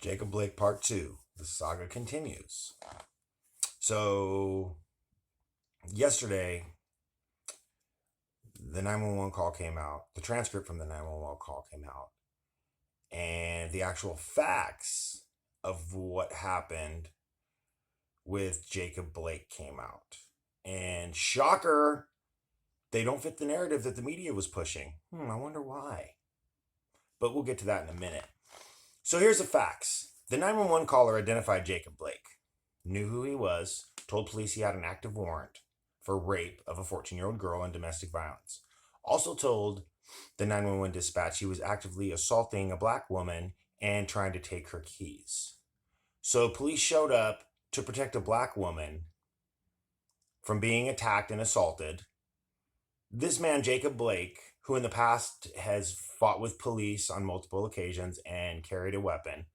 Jacob Blake Part 2. The saga continues. So, yesterday, the 911 call came out. The transcript from the 911 call came out. And the actual facts of what happened with Jacob Blake came out. And shocker, they don't fit the narrative that the media was pushing. I wonder why. But we'll get to that in a minute. So here's the facts. The 911 caller identified Jacob Blake, knew who he was, told police he had an active warrant for rape of a 14-year-old girl and domestic violence. Also told the 911 dispatch he was actively assaulting a black woman and trying to take her keys. So police showed up to protect a black woman from being attacked and assaulted. This man, Jacob Blake, who in the past has fought with police on multiple occasions and carried a weapon,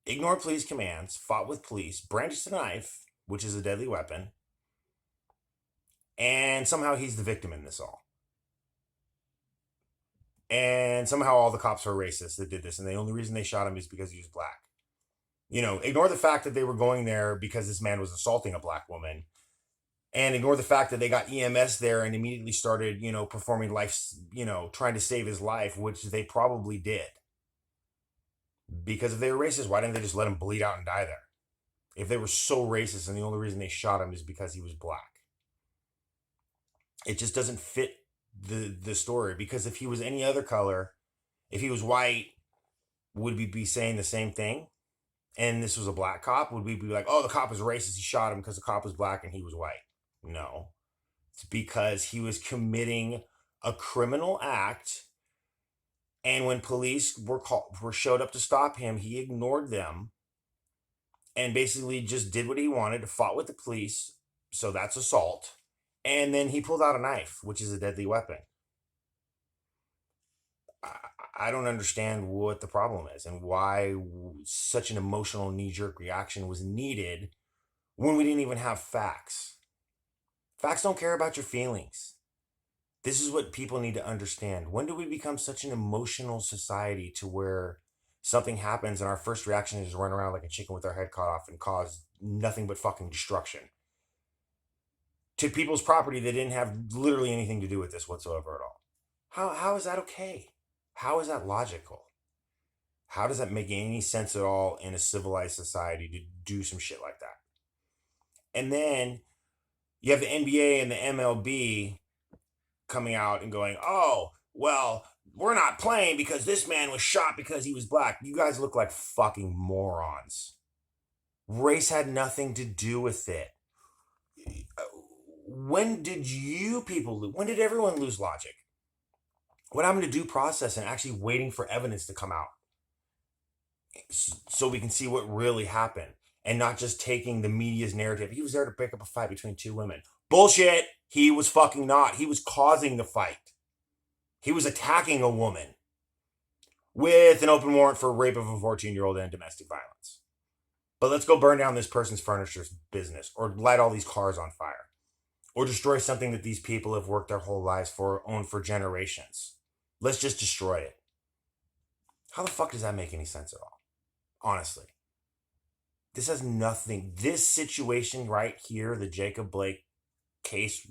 ignored police commands, fought with police, brandished a knife, which is a deadly weapon, and somehow he's the victim in this all. And somehow all the cops are racist that did this, and the only reason they shot him is because he was black. Ignore the fact that they were going there because this man was assaulting a black woman, and ignore the fact that they got EMS there and immediately started, performing life, trying to save his life, which they probably did. Because if they were racist, why didn't they just let him bleed out and die there? If they were so racist and the only reason they shot him is because he was black. It just doesn't fit the story. Because if he was any other color, if he was white, would we be saying the same thing? And this was a black cop? Would we be like, oh, the cop was racist, he shot him because the cop was black and he was white? No. It's because he was committing a criminal act. And when police were showed up to stop him, he ignored them and basically just did what he wanted, fought with the police. So that's assault. And then he pulled out a knife, which is a deadly weapon. I don't understand what the problem is and why such an emotional knee-jerk reaction was needed when we didn't even have facts. Facts don't care about your feelings. This is what people need to understand. When do we become such an emotional society to where something happens and our first reaction is to run around like a chicken with our head cut off and cause nothing but fucking destruction to people's property that didn't have literally anything to do with this whatsoever at all? How is that okay? How is that logical? How does that make any sense at all in a civilized society to do some shit like that? And then you have the NBA and the MLB coming out and going, oh, well, we're not playing because this man was shot because he was black. You guys look like fucking morons. Race had nothing to do with it. When did everyone lose logic? What happened to due process and actually waiting for evidence to come out so we can see what really happened and not just taking the media's narrative? He was there to break up a fight between two women. Bullshit. He was fucking not. He was causing the fight. He was attacking a woman with an open warrant for rape of a 14-year-old and domestic violence. But let's go burn down this person's furniture business or light all these cars on fire or destroy something that these people have worked their whole lives for, owned for generations. Let's just destroy it. How the fuck does that make any sense at all? Honestly. This has nothing. This situation right here, the Jacob Blake case,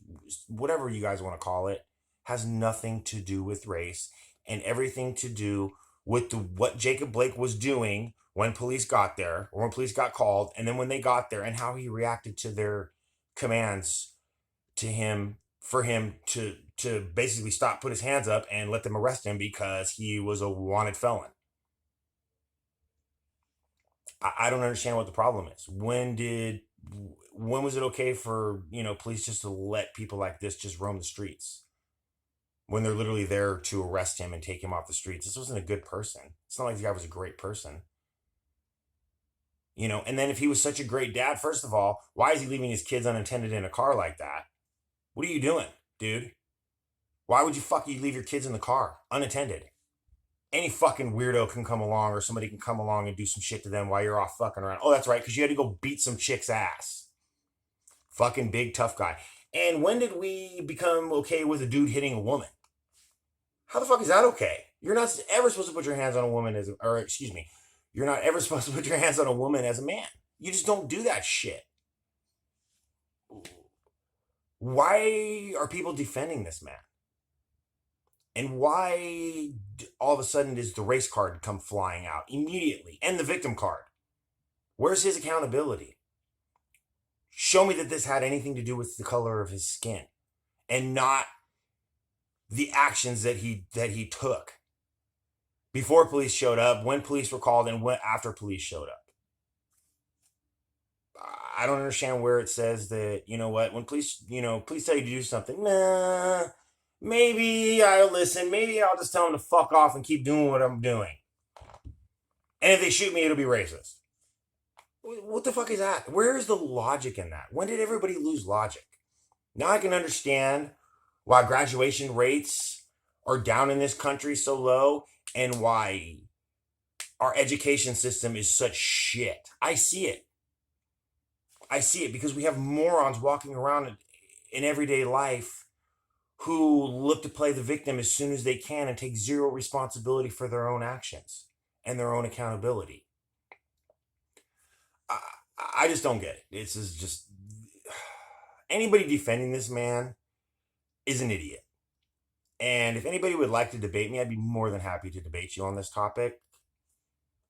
whatever you guys want to call it, has nothing to do with race and everything to do with what Jacob Blake was doing when police got there or when police got called, and then when they got there and how he reacted to their commands to him for him to basically put his hands up and let them arrest him because he was a wanted felon. I don't understand what the problem is. When was it okay for, police just to let people like this just roam the streets when they're literally there to arrest him and take him off the streets? This wasn't a good person. It's not like the guy was a great person. And then if he was such a great dad, first of all, why is he leaving his kids unattended in a car like that? What are you doing, dude? Why would you leave your kids in the car unattended? Any fucking weirdo can come along or somebody can come along and do some shit to them while you're off fucking around. Oh, that's right, because you had to go beat some chick's ass. Fucking big tough guy. And when did we become okay with a dude hitting a woman? How the fuck is that okay? You're not ever supposed to put your hands on a woman You're not ever supposed to put your hands on a woman as a man. You just don't do that shit. Why are people defending this man? And why all of a sudden does the race card come flying out immediately? And the victim card. Where's his accountability? Show me that this had anything to do with the color of his skin and not the actions that he took before police showed up, when police were called, and after police showed up. I don't understand where it says that, you know what, when police tell you to do something, nah, maybe I'll listen. Maybe I'll just tell them to fuck off and keep doing what I'm doing. And if they shoot me, it'll be racist. What the fuck is that? Where is the logic in that? When did everybody lose logic? Now I can understand why graduation rates are down in this country so low and why our education system is such shit. I see it. I see it because we have morons walking around in everyday life who look to play the victim as soon as they can and take zero responsibility for their own actions and their own accountability. I just don't get it. This is just... Anybody defending this man is an idiot. And if anybody would like to debate me, I'd be more than happy to debate you on this topic.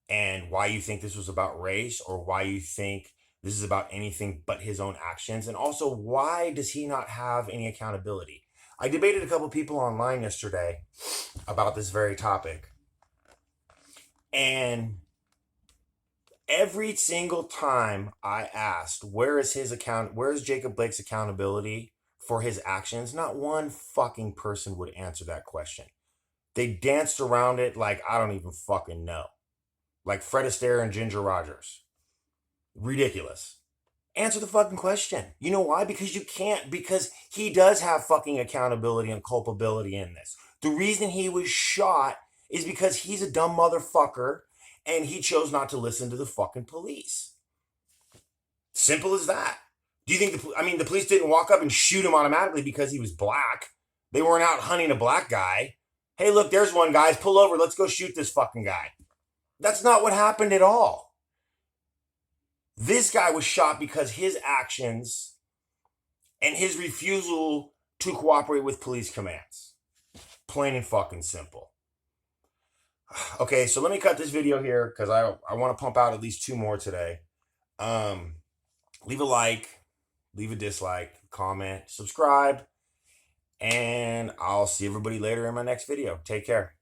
And why you think this was about race, or why you think this is about anything but his own actions. And also, why does he not have any accountability? I debated a couple people online yesterday about this very topic. And every single time I asked, where is Jacob Blake's accountability for his actions? Not one fucking person would answer that question. They danced around it like I don't even fucking know. Like Fred Astaire and Ginger Rogers. Ridiculous. Answer the fucking question. You know why? Because you can't. Because he does have fucking accountability and culpability in this. The reason he was shot is because he's a dumb motherfucker and he chose not to listen to the fucking police. Simple as that. Do you think the police didn't walk up and shoot him automatically because he was black? They weren't out hunting a black guy. Hey, look, there's one, guys. Pull over. Let's go shoot this fucking guy. That's not what happened at all. This guy was shot because his actions and his refusal to cooperate with police commands. Plain and fucking simple. Okay, so let me cut this video here because I want to pump out at least 2 more today. Leave a like, leave a dislike, comment, subscribe, and I'll see everybody later in my next video. Take care.